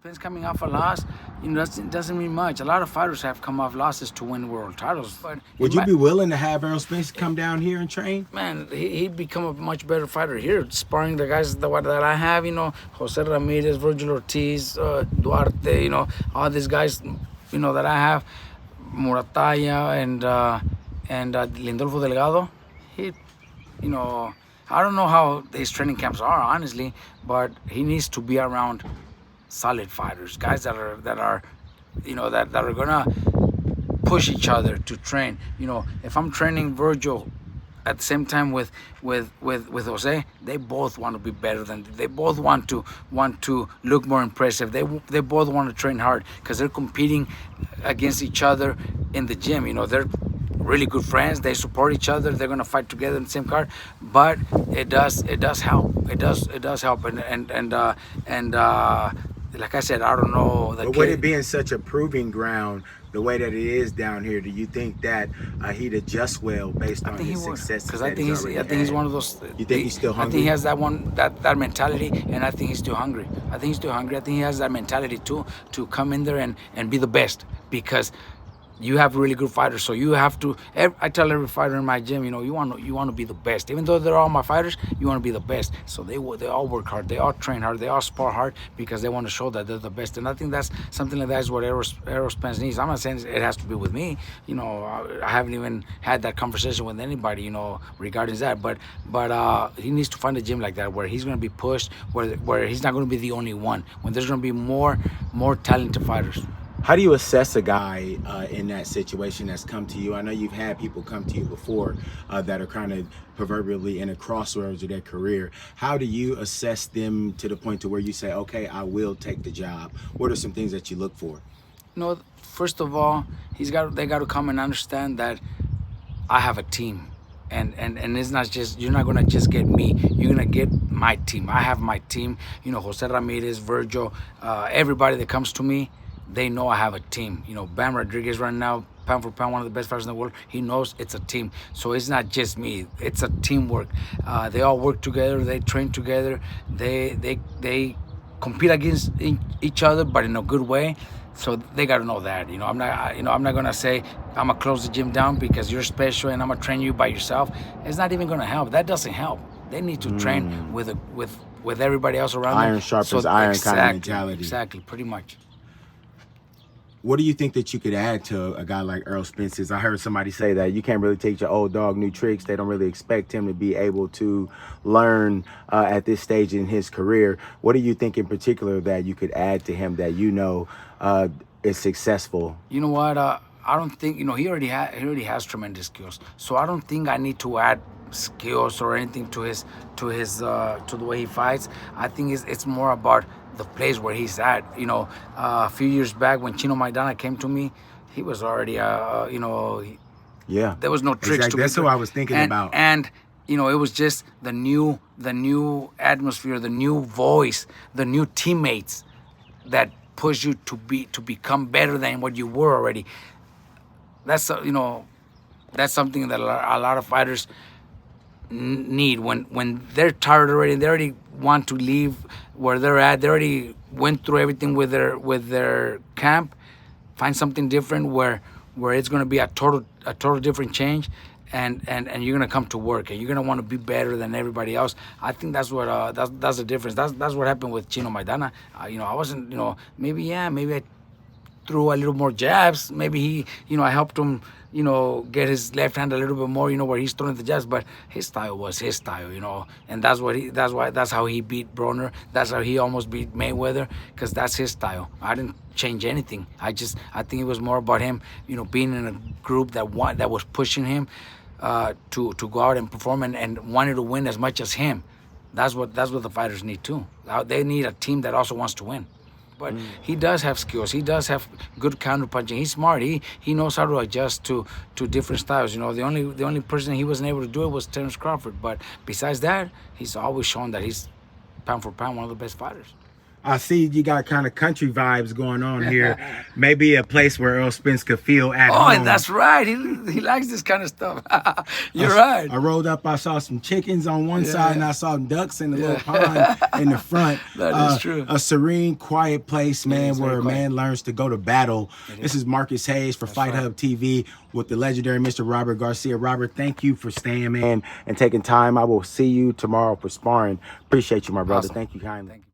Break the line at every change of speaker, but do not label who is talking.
Spence coming off a loss, doesn't mean much. A lot of fighters have come off losses to win world titles. But
would you be willing to have Errol Spence come down here and train?
Man, he'd become a much better fighter here, sparring the guys that I have. Jose Ramirez, Virgil Ortiz, Duarte. All these guys, that I have, Murataya and Lindolfo Delgado. I don't know how his training camps are, honestly, but he needs to be around solid fighters, guys that are gonna push each other to train. If I'm training Virgil at the same time with Jose, they both want to be better than. They both want to look more impressive. They both want to train hard because they're competing against each other in the gym. They're really good friends. They support each other. They're gonna fight together in the same card. But it does help. It does help. And like I said, I don't know.
But with it being such a proving ground, the way that it is down here, do you think that he'd adjust well based on his success?
Because I think he's one of those.
You think he's still hungry?
I think he has that mentality, and I think he's still hungry. I think he has that mentality too, to come in there and be the best, because you have really good fighters, so you have to. I tell every fighter in my gym, you want to be the best. Even though they're all my fighters, you want to be the best. So they all work hard, they all train hard, they all spar hard because they want to show that they're the best. And I think that's something like that is what Errol Spence needs. I'm not saying it has to be with me. I haven't even had that conversation with anybody, regarding that. But he needs to find a gym like that where he's going to be pushed, where he's not going to be the only one. When there's going to be more talented fighters.
How do you assess a guy in that situation that's come to you? I know you've had people come to you before that are kind of proverbially in a crossroads of their career. How do you assess them to the point to where you say, okay, I will take the job? What are some things that you look for?
First of all, they got to come and understand that I have a team. And it's not just, you're not gonna just get me, you're gonna get my team. I have my team, Jose Ramirez, Virgil, everybody that comes to me, they know I have a team. Bam Rodriguez right now, pound for pound, one of the best fighters in the world. He knows it's a team. So it's not just me. It's a teamwork. They all work together. They train together. They compete against each other, but in a good way. So they got to know that. I'm not gonna say I'm gonna close the gym down because you're special and I'm gonna train you by yourself. It's not even gonna help. That doesn't help. They need to train with everybody else around them.
Iron sharpens iron kind of mentality.
Exactly, pretty much.
What do you think that you could add to a guy like Errol Spence? I heard somebody say that you can't really teach your old dog new tricks. They don't really expect him to be able to learn at this stage in his career. What do you think in particular that you could add to him that is successfthe?
You know what? I don't think he already has tremendous skills. So I don't think I need to add skills or anything to the way he fights. I think it's more about the place where he's at. A few years back when Chino Maidana came to me, he was already there was no tricks.
Exactly. That's what I was thinking about.
And it was just the new atmosphere, the new voice, the new teammates that push you to become better than what you were already. That's something that a lot of fighters need when they're tired already. They already want to leave where they're at. They already went through everything with their camp. Find something different where it's going to be a total different change, and you're going to come to work and you're going to want to be better than everybody else. I think that's the difference. That's what happened with Chino Maidana. I wasn't maybe I threw a little more jabs. Maybe I helped him get his left hand a little bit more, where he's throwing the jabs, but his style was his style, and that's how he beat Broner. That's how he almost beat Mayweather, because that's his style. I didn't change anything. I think it was more about him, being in a group that was pushing him to go out and perform and wanted to win as much as him. That's what the fighters need too. They need a team that also wants to win. But he does have skills. He does have good counter punching. He's smart. He knows how to adjust to different styles. The only person he wasn't able to do it was Terence Crawford. But besides that, he's always shown that he's pound for pound one of the best fighters.
I see you got kind of country vibes going on here. Maybe a place where Errol Spence could feel at home.
Oh, that's right. He likes this kind of stuff. You're right.
I rolled up, I saw some chickens on one side, and I saw ducks in the little pond in the front.
That is true.
A serene, quiet place, man,
it's
where
very
a man learns to go to battle. This is Marcus Hayes for Fight Hub TV with the legendary Mr. Robert Garcia. Robert, thank you for staying, man, and taking time. I will see you tomorrow for sparring. Appreciate you, my brother.
Awesome.
Thank you kindly.
Thank you.